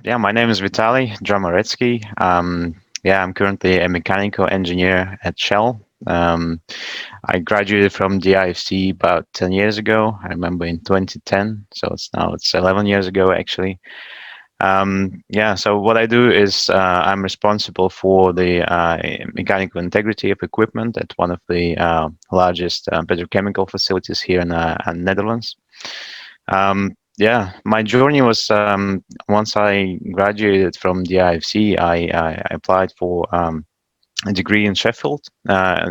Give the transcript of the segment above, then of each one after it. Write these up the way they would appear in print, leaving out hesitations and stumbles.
Yeah, my name is Vitaly Dramaretskiy. Yeah, I'm currently a mechanical engineer at Shell. I graduated from DIFC about 10 years ago. I remember in 2010, so it's 11 years ago actually. Yeah, so what I do is I'm responsible for the mechanical integrity of equipment at one of the largest petrochemical facilities here in Netherlands. Yeah, my journey was once I graduated from the IFC, I applied for a degree in Sheffield,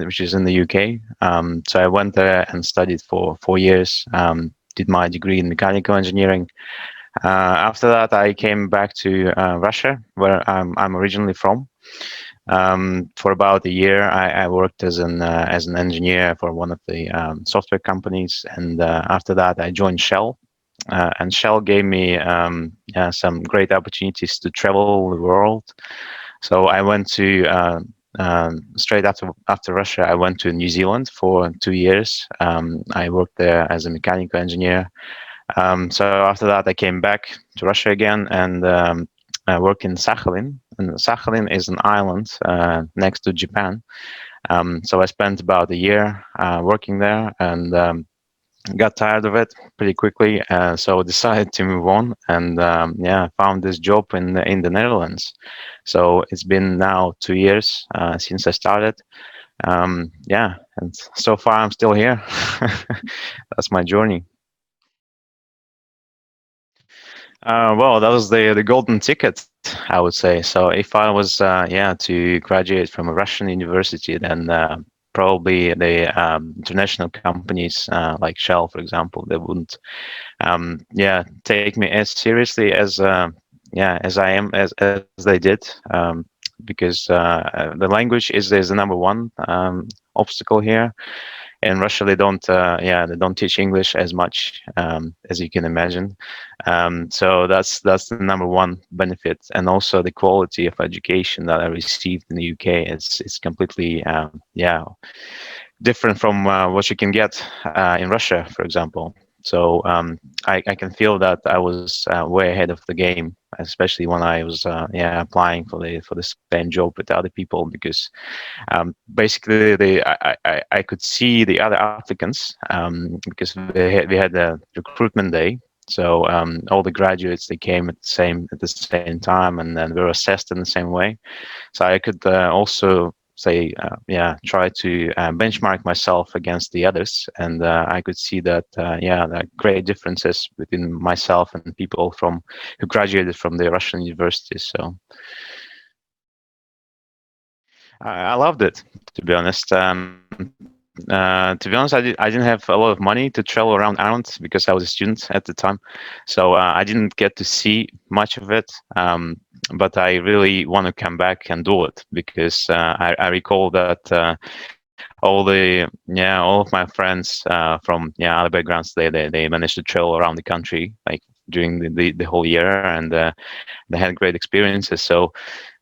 which is in the UK. So I went there and studied for 4 years, did my degree in mechanical engineering. After that, I came back to Russia, where I'm originally from. For about a year, I worked as an engineer for one of the software companies, and after that, I joined Shell. And Shell gave me some great opportunities to travel the world. So I went to straight after Russia, I went to New Zealand for 2 years. I worked there as a mechanical engineer. So after that, I came back to Russia again and I worked in Sakhalin. And Sakhalin is an island next to Japan. So I spent about a year working there and got tired of it pretty quickly, so decided to move on and yeah, found this job in the Netherlands. So it's been now 2 years since I started. Yeah, and so far I'm still here. That's my journey. Well, that was the golden ticket, I would say. So if I was yeah, to graduate from a Russian university, then probably the international companies like Shell, for example, they wouldn't yeah, take me as seriously as yeah, as I am as they did, because the language is the number one obstacle here. In Russia, they don't yeah, they don't teach English as much as you can imagine. So that's the number one benefit, and also the quality of education that I received in the UK is completely yeah, different from what you can get in Russia, for example. So I can feel that I was way ahead of the game, especially when I was yeah, applying for the same job with other people, because basically I could see the other applicants because we had a recruitment day. So all the graduates, they came at the same time, and then we were assessed in the same way. So I could also say yeah, try to benchmark myself against the others, and I could see that yeah, there are great differences between myself and people from who graduated from the Russian universities. So I loved it, to be honest. To be honest, I didn't have a lot of money to travel around Ireland because I was a student at the time, so I didn't get to see much of it. But I really want to come back and do it because I recall that all of my friends from yeah, other backgrounds, they managed to travel around the country like during the whole year, and they had great experiences. So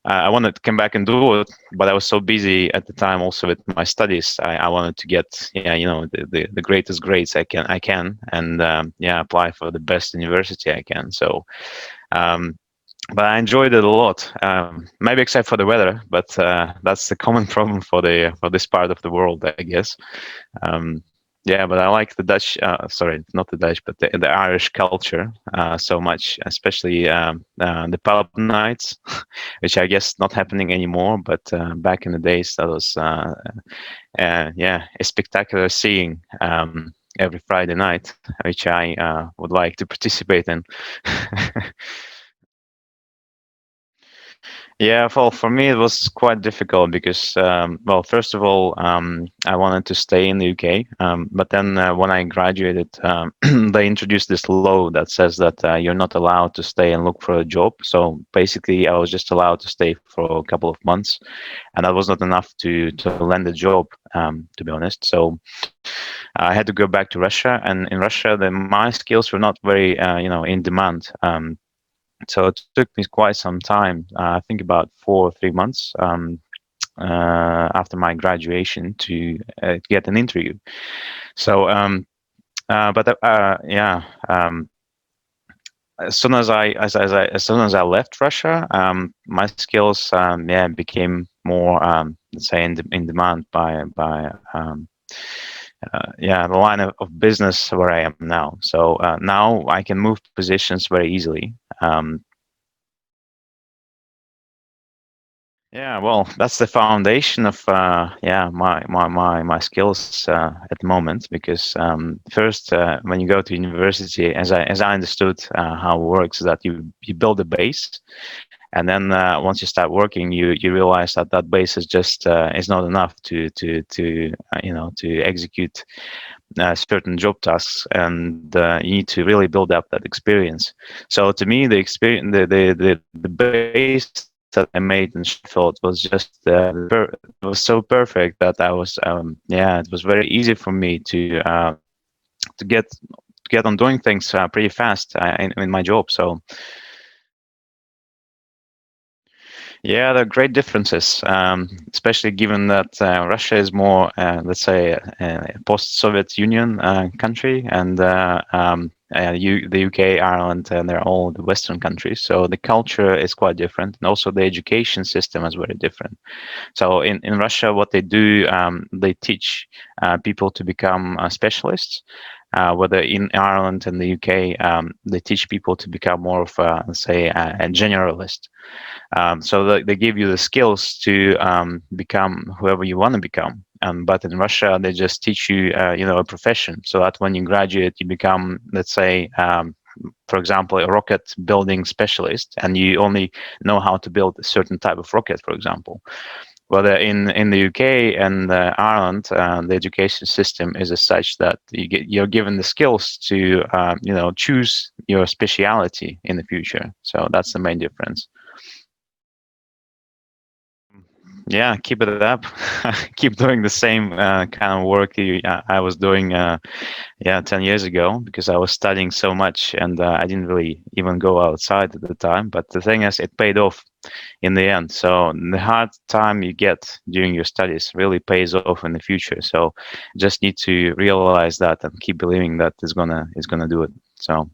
I wanted to come back and do it, but I was so busy at the time also with my studies. I wanted to get yeah, you know, the greatest grades I can, and yeah, apply for the best university I can. So but I enjoyed it a lot, maybe except for the weather, but that's the common problem for this part of the world, I guess. Um, yeah, but I like the Dutch, sorry, not the Dutch, but the Irish culture so much, especially the pub nights, which I guess not happening anymore. But back in the days, that was yeah, a spectacular seeing every Friday night, which I would like to participate in. Yeah, well, for me it was quite difficult because, well, first of all, I wanted to stay in the UK, but then when I graduated, they introduced this law that says that you're not allowed to stay and look for a job. So basically, I was just allowed to stay for a couple of months, and that was not enough to land a job, to be honest. So I had to go back to Russia, and in Russia, my skills were not very, you know, in demand. So it took me quite some time, I think about 4 or 3 months after my graduation to get an interview. So, but yeah, as soon as I left Russia, my skills yeah became more let's say in demand by yeah the line of business where I am now. So now I can move positions very easily. Yeah, well, that's the foundation of yeah my skills at the moment. Because first, when you go to university, as I understood how it works, that you build a base, and then once you start working, you realize that that base is not enough to you know to execute certain job tasks, and you need to really build up that experience. So to me, the experience, the base that I made in Sheffield was just it was so perfect that I was yeah, it was very easy for me to get on doing things pretty fast in my job. So yeah, there are great differences, especially given that Russia is more, let's say, a post-Soviet Union country, and the UK, Ireland, and they're all the Western countries. So the culture is quite different, and also the education system is very different. So in Russia, what they do, they teach people to become specialists. Whether in Ireland and the UK, they teach people to become more of a, let's say, a generalist. So they give you the skills to become whoever you want to become. But in Russia, they just teach you, you know, a profession, so that when you graduate, you become, let's say, for example, a rocket building specialist, and you only know how to build a certain type of rocket, for example. Whether in the UK and Ireland, the education system is as such that you're given the skills to, you know, choose your speciality in the future. So that's the main difference. Yeah, keep it up. Keep doing the same kind of work I was doing, yeah, 10 years ago, because I was studying so much, and I didn't really even go outside at the time. But the thing is, it paid off in the end. So the hard time you get during your studies really pays off in the future. So just need to realize that and keep believing that it's gonna do it. So